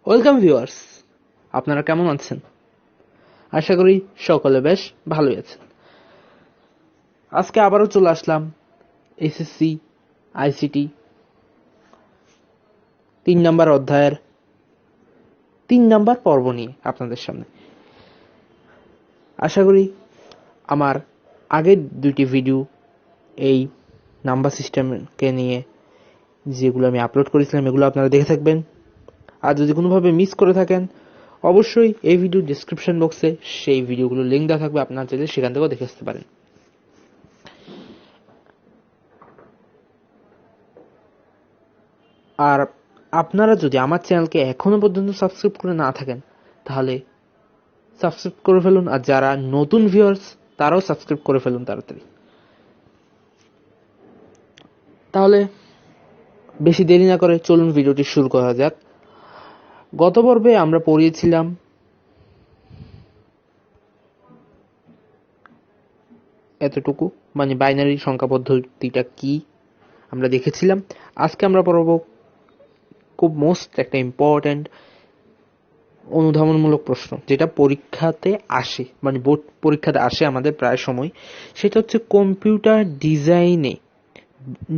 Welcome viewers, আপনারা কেমন আছেন? আশা করি সকলে বেশ ভালোই আছেন। আজকে আবারও চলে আসলাম এসএসসি আইসিটি 3 নম্বর অধ্যায়ের 3 নম্বর পর্ব নিয়ে আপনাদের সামনে। আশা করি আমার আগের দুইটি ভিডিও এই নাম্বার সিস্টেমকে নিয়ে যেগুলো আমি আপলোড করেছিলাম এগুলো আপনারা দেখে থাকবেন। আর যদি কোনোভাবে মিস করে থাকেন অবশ্যই এই ভিডিও ডেসক্রিপশন বক্সে সেই ভিডিওগুলোর লিঙ্ক দেওয়া থাকবে, আপনারা চাইলে সেখান থেকেও দেখে আসতে পারেন। আর আপনারা যদি আমার চ্যানেলকে এখনো পর্যন্ত সাবস্ক্রাইব করে না থাকেন তাহলে সাবস্ক্রাইব করে ফেলুন, আর যারা নতুন ভিউয়ার্স তারাও সাবস্ক্রাইব করে ফেলুন তাড়াতাড়ি। তাহলে বেশি দেরি না করে চলুন ভিডিওটি শুরু করা যাক। গত পর্বে আমরা পড়িয়েছিলাম এতটুকু, মানে বাইনারি সংখ্যা পদ্ধতিটা কি আমরা দেখেছিলাম। আজকে আমরা পড়ব খুব মোস্ট একটা ইম্পর্ট্যান্ট অনুধাবনমূলক প্রশ্ন, যেটা পরীক্ষাতে আসে, মানে বোর্ড পরীক্ষাতে আসে আমাদের প্রায় সময়। সেটা হচ্ছে কম্পিউটার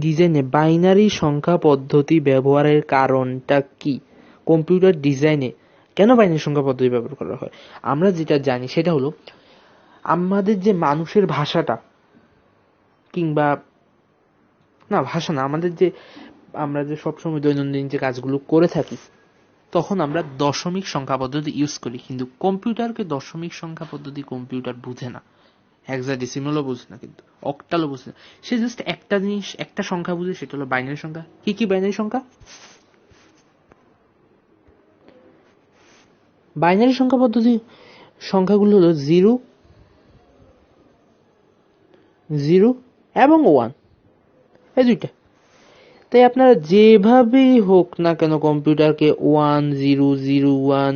ডিজাইনে বাইনারি সংখ্যা পদ্ধতি ব্যবহারের কারণটা কি। কম্পিউটার ডিজাইনে কেন বাইনারি সংখ্যা পদ্ধতি ব্যবহার করা হয়? আমরা যেটা জানি সেটা হলো আমাদের যে মানুষের ভাষাটা, কিংবা না ভাষা না, আমাদের যে আমরা যে সবসময় দৈনন্দিন যে কাজগুলো করে থাকি তখন আমরা দশমিক সংখ্যা পদ্ধতি ইউজ করি, কিন্তু কম্পিউটারকে দশমিক সংখ্যা পদ্ধতি কম্পিউটার বুঝে না, হেক্সাডেসিমালও বুঝে না, কিন্তু অক্টালও বুঝে না। সে জাস্ট একটা জিনিস, একটা সংখ্যা বুঝে, সেটা হলো বাইনারি সংখ্যা। কি কি বাইনারি সংখ্যা? বাইনারি সংখ্যা পদ্ধতি সংখ্যাগুলো হলো 0, 0 এবং 1, এই দুইটা। তাই আপনারা যেভাবেই হোক না কেন কম্পিউটারকে 1 0 0 1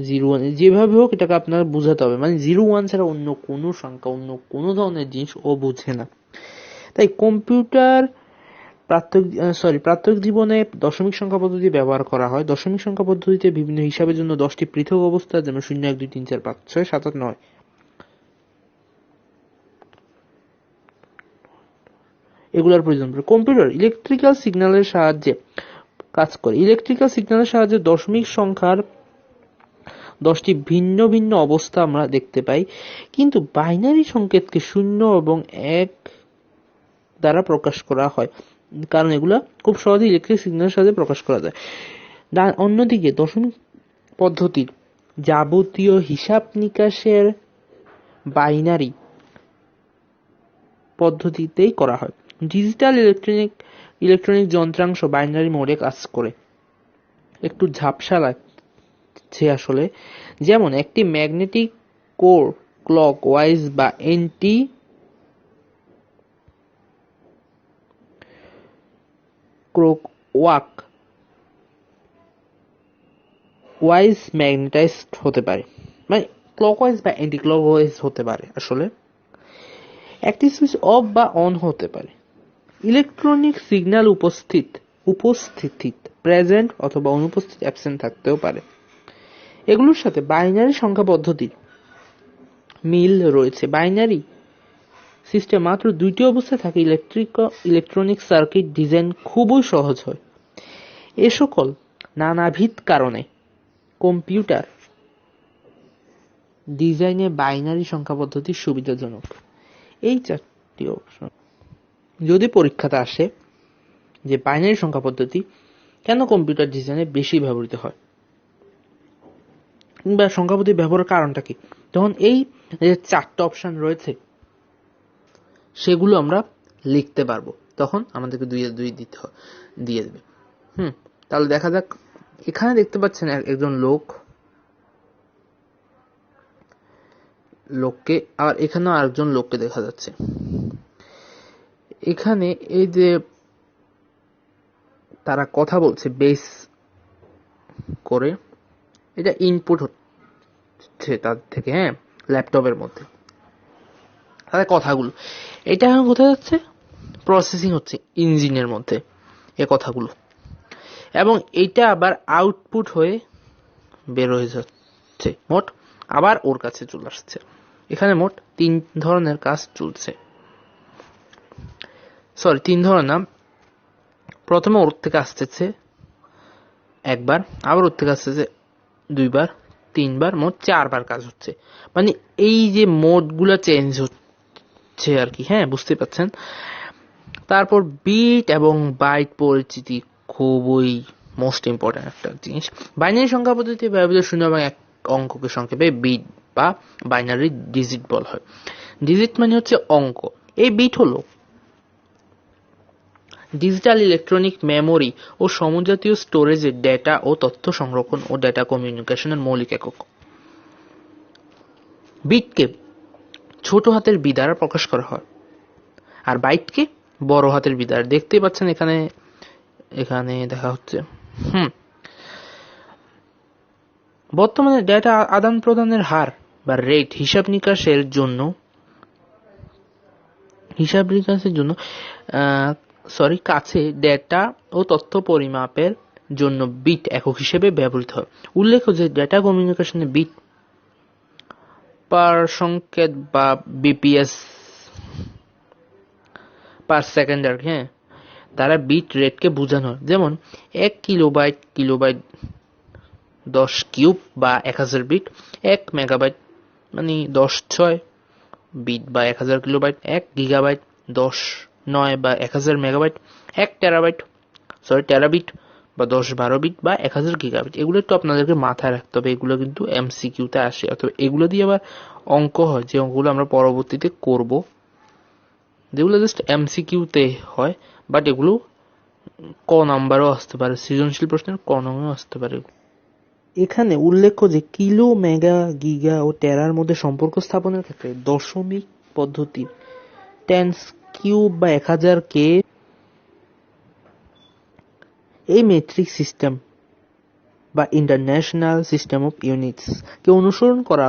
0 1 যেভাবে হোক এটাকে আপনারা বুঝাতে হবে, মানে 0 1 ছাড়া অন্য কোনো সংখ্যা, অন্য কোনো ধরনের জিনিস ও বুঝে না। তাই কম্পিউটার প্রাত্যহিক জীবনে দশমিক সংখ্যা পদ্ধতি ব্যবহার করা হয়। দশমিক সংখ্যা পদ্ধতিতে বিভিন্ন হিসাবের জন্য 10টি পৃথক অবস্থা, যেমন 0 1 2 3 4 5 6 7 8 9 এগুলোর প্রয়োজন পড়ে। কম্পিউটার ইলেকট্রিক্যাল সিগন্যালের সাহায্যে কাজ করে। ইলেকট্রিক্যাল সিগন্যালের সাহায্যে দশমিক সংখ্যার 10টি ভিন্ন ভিন্ন অবস্থা আমরা দেখতে পাই, কিন্তু বাইনারি সংকেতকে 0 এবং 1 দ্বারা প্রকাশ করা হয়, কারণ এগুলা খুব সহজে ইলেকট্রিক সিগন্যালের সাহায্যে প্রকাশ করা যায়। অন্যদিকে দশমিক পদ্ধতির যাবতীয় হিসাব নিকাশের বাইনারি পদ্ধতিতেই করা হয়। ডিজিটাল ইলেকট্রনিক যন্ত্রাংশ বাইনারি মোডে কাজ করে। একটু ঝাপসা লাগছে আসলে। যেমন একটি ম্যাগনেটিক কোর ক্লক ওয়াইজ বা এন্টি ক্লক ওয়াইজ ম্যাগনেটাইজড হতে পারে, মানে ক্লকওয়াইজ বা অ্যান্টি ক্লকওয়াইজ হতে পারে। আসলে একটি সুইচ অফ বা অন হতে পারে। ইলেকট্রনিক সিগন্যাল উপস্থিত প্রেজেন্ট অথবা অনুপস্থিত অ্যাবসেন্ট থাকতেও পারে। এগুলোর সাথে বাইনারি সংখ্যা পদ্ধতির মিল রয়েছে। বাইনারি সিস্টেম মাত্র 2টি অবস্থায় থাকে। ইলেকট্রনিক সার্কিট ডিজাইন খুবই সহজ হয়। এ সকল নানাবিধ কারণে কম্পিউটার ডিজাইনে বাইনারি সংখ্যা পদ্ধতি সুবিধাজনক। এই 4টি অপশন যদি পরীক্ষাতে আসে যে বাইনারি সংখ্যা পদ্ধতি কেন কম্পিউটার ডিজাইনে বেশি ব্যবহৃত হয়, কিংবা সংখ্যা পদ্ধতি ব্যবহারের কারণটা কি, তখন এই যে 4টা অপশন রয়েছে সেগুলো আমরা লিখতে পারবো। তখন আমাদেরকে 2 এর 2 দিয়ে দেবে। তাহলে দেখা যাক। এখানে দেখতে পাচ্ছেন একজন লোককে, আর এখানেও আরেকজন লোককে দেখা যাচ্ছে। এখানে এই যে তারা কথা বলছে বেস করে, এটা ইনপুট হচ্ছে তাদের থেকে, ল্যাপটপের মধ্যে তাদের কথাগুলো। এটা এখন কোথায় যাচ্ছে? প্রসেসিং হচ্ছে ইঞ্জিনের মধ্যে এ কথাগুলো, এবং এটা আবার আউটপুট হয়ে বের হয়ে যাচ্ছে, মোট আবার ওর কাছে চলে আসছে। এখানে মোট 3 ধরনের কাজ চলছে, সরি 3 ধরনের না, প্রথমে ওর থেকে আসতেছে একবার, আবার ওর থেকে আসতেছে 2 বার, 3 বার, মোট 4 বার কাজ হচ্ছে। মানে এই যে মোডগুলো চেঞ্জ হচ্ছে আর কি, হ্যাঁ বুঝতে পারছেন। তারপর বিট এবং বাইট পরিচিতি খুবই মোস্ট ইম্পর্টেন্ট একটা জিনিস। বাইনারি সংখ্যা পদ্ধতিতে ব্যবহৃত শূন্য এবং এক অঙ্ককে সংক্ষেপে বিট বা বাইনারি ডিজিট বলা হয়। ডিজিট মানে হচ্ছে অঙ্ক। এই বিট হলো ডিজিটাল ইলেকট্রনিক মেমোরি ও সমজাতীয় স্টোরেজের ডেটা ও তথ্য সংরক্ষণ ও ডেটা কমিউনিকেশনের মৌলিক একক। বিটকে ছোট হাতের বি দ্বারা প্রকাশ করা হয়, আর বাইটকে বড় হাতের বি দ্বারা। দেখতেই পাচ্ছেন এখানে এখানে দেখা হচ্ছে। বর্তমানে ডেটা আদান প্রদানের হার বা রেট হিসাব নিকাশের জন্য কাছে ডেটা ও তথ্য পরিমাপের জন্য বিট একক হিসেবে ব্যবহৃত হয়। উল্লেখ্য যে ডেটা কমিউনিকেশনে বিট পার সংকেত বা বিপিএস পার সেকেন্ড আর হ্যাঁ তারা বিট রেটকে বোঝানো হয়। যেমন 1 কিলোবাইট 10 কিউব বা 1000 বিট, 1 মেগাবাইট মানে 10/6 বিট বা 1000 কিলোবাইট, 1 গিগাবাইট 10/9 বা 1000 মেগাবাইট, 1 টেরাবিট বা 10/12 বিট বা 1000 গিগাবিট। এগুলো একটু আপনাদেরকে মাথায় রাখতে হবে, এগুলো কিন্তু এমসিকিউতে আসে, অথবা এগুলো দিয়ে আবার অঙ্ক হয়, যে অঙ্কগুলো আমরা পরবর্তীতে করব, যেগুলো জাস্ট এমসিকিউতে হয়, বাট এগুলো ক নাম্বারও আসতে পারে, সৃজনশীল প্রশ্নের ক নাম্বারও আসতে পারে। এখানে উল্লেখ্য যে কিলো, মেগা, গিগা ও টেরার মধ্যে সম্পর্ক স্থাপনের ক্ষেত্রে দশমিক পদ্ধতি 10 কিউব বা 1000 কে এই মেট্রিক সিস্টেম বা ইন্টারন্যাশনাল সিস্টেম অফ ইউনিটস কে অনুসরণ করা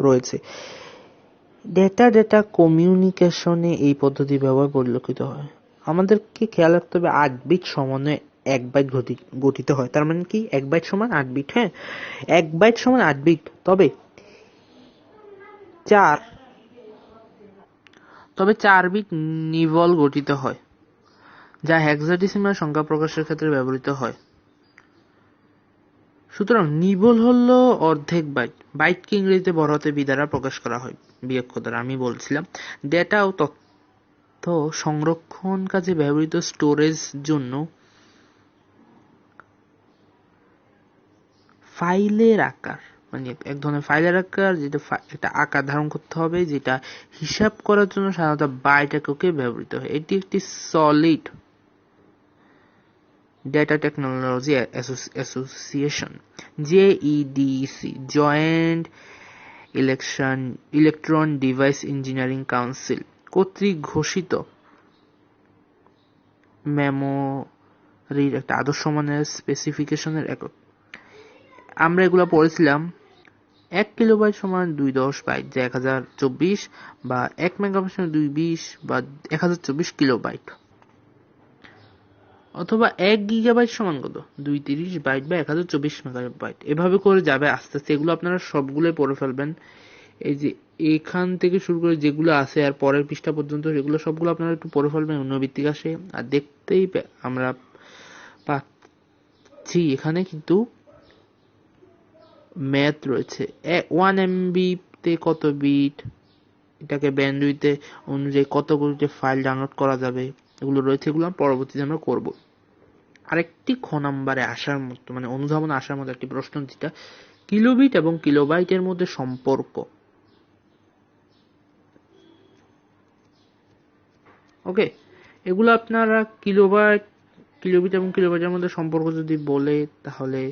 রয়েছে। ডেটা কমিউনিকেশনে এই পদ্ধতি ব্যবহার পরিলক্ষিত হয়। আমাদেরকে খেয়াল রাখতে হবে 8 বিট সমন্বয়ে 1 বাইট গঠিত হয়। তার মানে কি 1 বাইট সমান 8 বিট, হ্যাঁ 1 বাইট সমান 8 বিট। তবে 4 বিট নিবল গঠিত হয়, যা হেক্সাডেসিমাল সংখ্যা প্রকাশের ক্ষেত্রে ব্যবহৃত হয়। সুতরাং নিবল হলো অর্ধেক বাইট। বাইটকে ইংরেজিতে বড় হাতের বি দ্বারা প্রকাশ করা হয়, বিয়োগ দ্বারা। আমি বলছিলাম ডেটা ও তথ্য সংরক্ষণ কাজে ব্যবহৃত স্টোরেজ জন্য ফাইলের আকার, মানে এক ধরনের ফাইলের আকার, যেটা একটা আকার ধারণ করতে হবে, যেটা হিসাব করার জন্য সাধারণত বাইট এককে ব্যবহৃত হয়। এটি একটি solid data technology association JEDEC joint electron device engineering council কর্তৃক ঘোষিত মেমোরির একটা আদর্শ মানের স্পেসিফিকেশনের একক। আমরা এগুলো পড়েছিলাম। 1 কিলোবাইট সমান 210 বাইট, যা 1024, বা 1 মেগাবাইট সমান 220 বা 1024 কিলোবাইট, অথবা 1 গিগাবাইট সমান কত 230 বাইট বা 1024 মেগাবাইট। এভাবে করে যাবে আস্তে আস্তে। এগুলো আপনারা সবগুলোই পড়ে ফেলবেন। এই যে এখান থেকে শুরু করে যেগুলো আছে আর পরের পৃষ্ঠা পর্যন্ত, সেগুলো সবগুলো আপনারা একটু পড়ে ফেলবেন, অন্যভিত্তিক আসে। আর দেখতেই আমরা পাচ্ছি এখানে কিন্তু ম্যাথ রয়েছে। 1 MB তে কত বিট, এটাকে ব্যান্ডউইথ অনুযায়ী কতগুলিতে ফাইল ডাউনলোড করা যাবে, এগুলো রয়েছে। এগুলো পরবর্তীতে আমরা করব। আরেকটি খ নাম্বারে আসার মতো, মানে অনুধাবন আসার মতো একটি প্রশ্ন, যেটা কিলোবিট এবং কিলোবাইটের মধ্যে সম্পর্ক। ওকে, এগুলো আপনারা কিলোবিট এবং কিলোবাইটের মধ্যে সম্পর্ক যদি বলে, তাহলে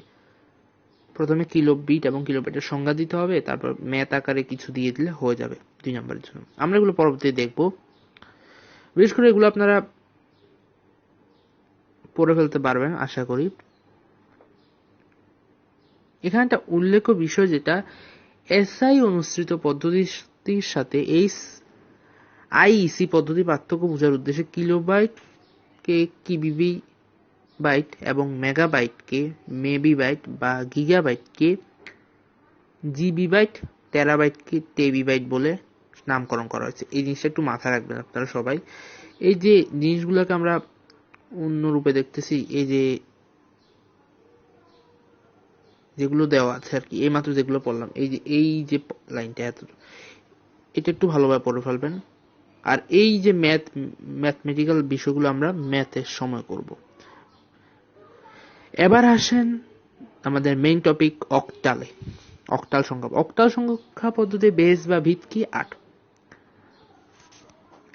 প্রথমে কিলোবিট এবং কিলোবাইটের সংজ্ঞা দিতে হবে, তারপর ম্যাথ আকারে কিছু দিয়ে দিলে হয়ে যাবে 2 নম্বরের জন্য। আমরা এগুলো পরবর্তীতে দেখব। বিশেষ করে এগুলো আপনারা পড়ে ফেলতে পারবেন আশা করি। এখানে একটা উল্লেখ্য বিষয়, যেটা এসআই অনুসৃত পদ্ধতির সাথে আইইসি পদ্ধতি পার্থক্য বোঝার উদ্দেশ্যে কিলোবাইট কে কিবিবি বাইট এবং মেগাবাইটকে মেবি বাইট বা গিগাবাইটকে জিবি বাইট, টেরাবাইটকে টেবি বাইট বলে নামকরণ করা হয়েছে। এই জিনিসটা একটু মাথায় রাখবেন আপনারা সবাই। এই যে জিনিসগুলোকে আমরা অন্য রূপে দেখতেছি, এই যে যেগুলো দেওয়া আছে আর কি, এই মাত্র যেগুলো পড়লাম, এই যে লাইনটা এটা একটু ভালোভাবে পড়ে ফেলবেন। আর এই যে ম্যাথমেটিক্যাল বিষয়গুলো আমরা ম্যাথের সময় করব। এবার আসেন আমাদের মেইন টপিক অক্টালে। অক্টাল সংখ্যা পদ্ধতি বেস বা ভিত কি 8।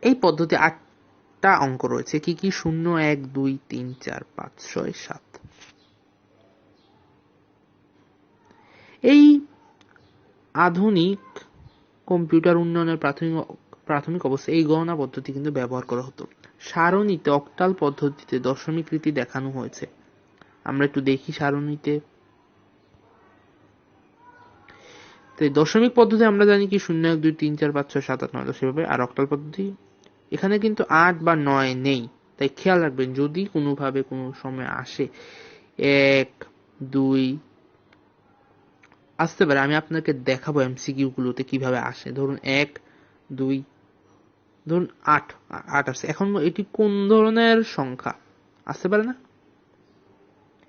এই পদ্ধতি 8টা অঙ্ক রয়েছে। কি কি? 0, 1, 2, 3, 4, 5, 6, 7। এই আধুনিক কম্পিউটার উন্নয়নের প্রাথমিক অবস্থায় এই গণনা পদ্ধতি কিন্তু ব্যবহার করা হতো। সারণীতে অক্টাল পদ্ধতিতে দশমিক রীতি দেখানো হয়েছে। আমরা একটু দেখি সারণীতে। দশমিক পদ্ধতি আমরা জানি কি 0, 1, 2, 3, 4, 5, 6, 7, 8, 9, 10 এভাবে। আর অক্টাল পদ্ধতি এখানে কিন্তু 8 বা 9 নেই, তাই খেয়াল রাখবেন যদি কোনোভাবে কোনো সময় আসে 1, 2 আসতে পারে, আমি আপনাকে দেখাবো এমসিকিউ গুলোতে কিভাবে আসে। ধরুন 1, 2, ধরুন 8 আসছে। এখন এটি কোন ধরনের সংখ্যা আসতে পারে না?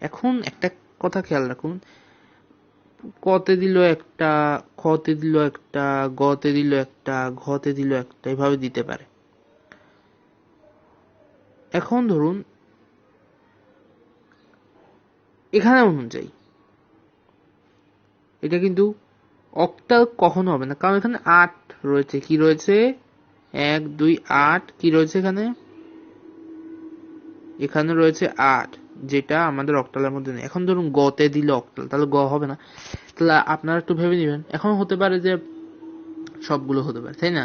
এখন একটা কথা খেয়াল রাখুন, কতে দিল একটা, খতে দিল একটা, গতে দিল একটা, ঘতে দিল একটা, এভাবে দিতে পারে। এখন ধরুন এখানে অনুযায়ী এটা কিন্তু অক্টাল কখনো হবে না, কারণ এখানে 8 রয়েছে। কি রয়েছে? 1, 2, 8 কি রয়েছে এখানে? এখানে রয়েছে 8, যেটা আমাদের অক্টালের মধ্যে নেই। এখন ধরুন গতে দিলে অক্টাল, তাহলে গ হবে না। তাহলে আপনারা একটু ভেবে নেবেন। এখন হতে পারে যে সবগুলো হতে পারে, তাই না?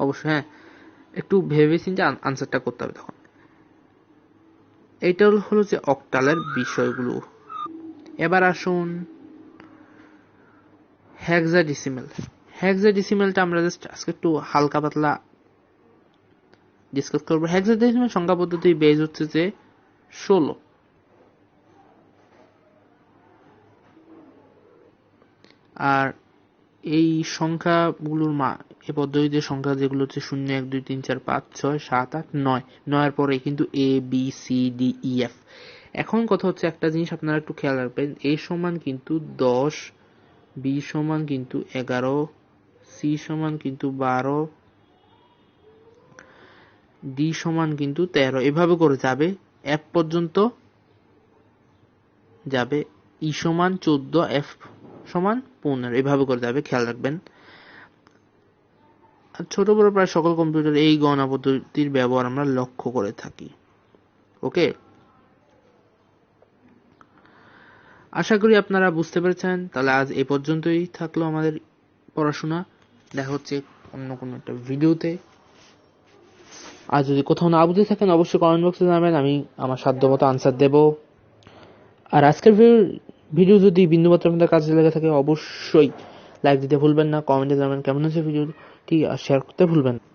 অবশ্যই হ্যাঁ, একটু ভেবে চিন্তে আনসারটা করতে হবে তখন। এইটা হলো যে অক্টালের বিষয়গুলো। এবার আসুন হেক্সাডেসিমাল। হেক্সাডেসিমালটা আমরা জাস্ট আজকে একটু হালকা পাতলা ডিসকাস করবো। হেক্সাডেসিমাল সংখ্যা পদ্ধতির বেজ হচ্ছে যে 16। আর এই সংখ্যাগুলোর এই পদ্ধতিতে সংখ্যা যেগুলো হচ্ছে 0, 1, 2, 3, 4, 5, 6, 7, 8, 9, 9 এর পরে কিন্তু A, B, C, D, E, F। এখন কথা হচ্ছে একটা জিনিস আপনারা একটু খেয়াল রাখবেন, A সমান কিন্তু 10, B সমান কিন্তু 11, C সমান কিন্তু 12, D সমান কিন্তু 13, এভাবে করে যাবে। F পর্যন্ত যাবে। E সমান 14, F সমান 15, এভাবে করে যাবে, খেয়াল রাখবেন। ছোট বড় প্রায় সকল কম্পিউটারে এই গণনা পদ্ধতির ব্যবহার আমরা লক্ষ্য করে থাকি। ওকে, আশা করি আপনারা বুঝতে পেরেছেন। তাহলে আজ এই পর্যন্তই থাকলো আমাদের পড়াশোনা। দেখা হচ্ছে অন্য কোনো একটা ভিডিওতে। আর যদি কোথাও না বুঝে থাকেন অবশ্যই কমেন্ট বক্সে জানাবেন, আমি আমার সাধ্যমতো আনসার দেব। আর আজকের ভিডিও যদি বিন্দুমাত্র আপনাদের কাজে লেগে থাকে অবশ্যই লাইক দিতে ভুলবেন না, কমেন্টে জানাবেন কেমন হয়েছে ভিডিওটি, আর শেয়ার করতে ভুলবেন না।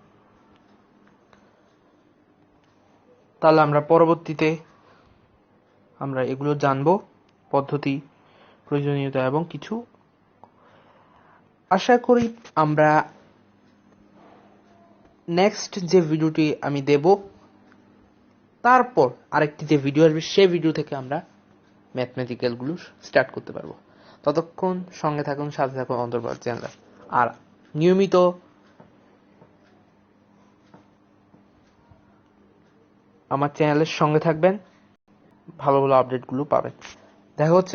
তাহলে আমরা পরবর্তীতে আমরা এগুলো জানবো, পদ্ধতি, প্রয়োজনীয়তা এবং কিছু। আশা করি আমরা নেক্সট যে ভিডিওটি আমি দেব তারপর আরেকটি যে ভিডিও আসবে সেই ভিডিও থেকে আমরা ম্যাথমেটিক্যাল গুলো স্টার্ট করতে পারবো। ততক্ষণ সঙ্গে থাকুন, সাথে থাকুন অন্তর্বাদ চ্যানেল। আর নিয়মিত আমার চ্যানেলের সঙ্গে থাকবেন, ভালো ভালো আপডেট গুলো পাবেন। দেখা হচ্ছে